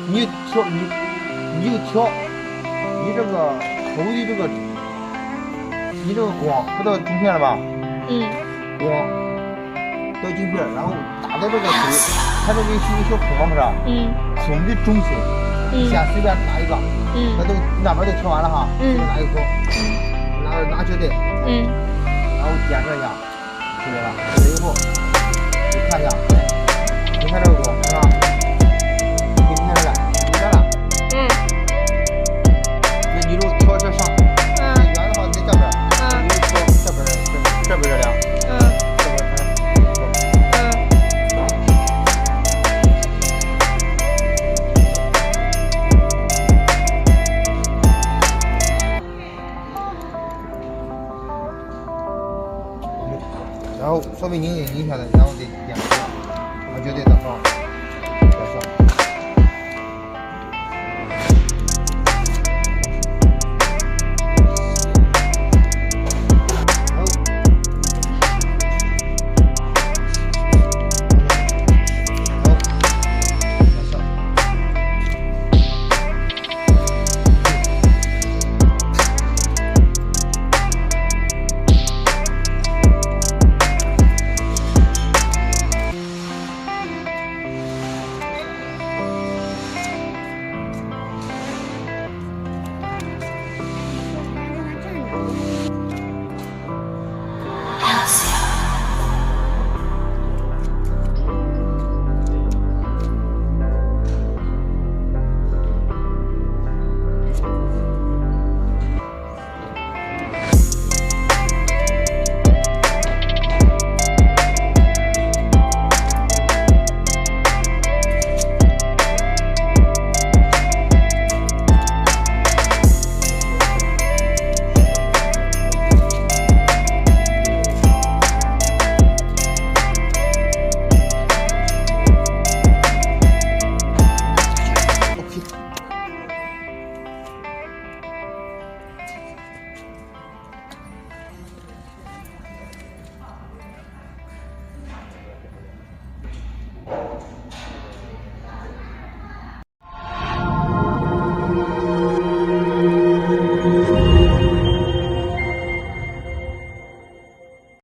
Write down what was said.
你调你就调，你这个抽的这个，你这个光不到镜片了吧？光到镜片，然后打到这个水，它这个有个小孔嘛，不是？孔的中心，先随便拿一个，那都那边都调完了哈，随便拿一个孔，拿胶带，然后检测一下，出来了，出来以后，你看一下，你看这个光是吧？你看这个，你看了，那你就调这上，远的话在这边，你就调这边这两，这边然后稍微拧一下子，然后再点，把胶带打上。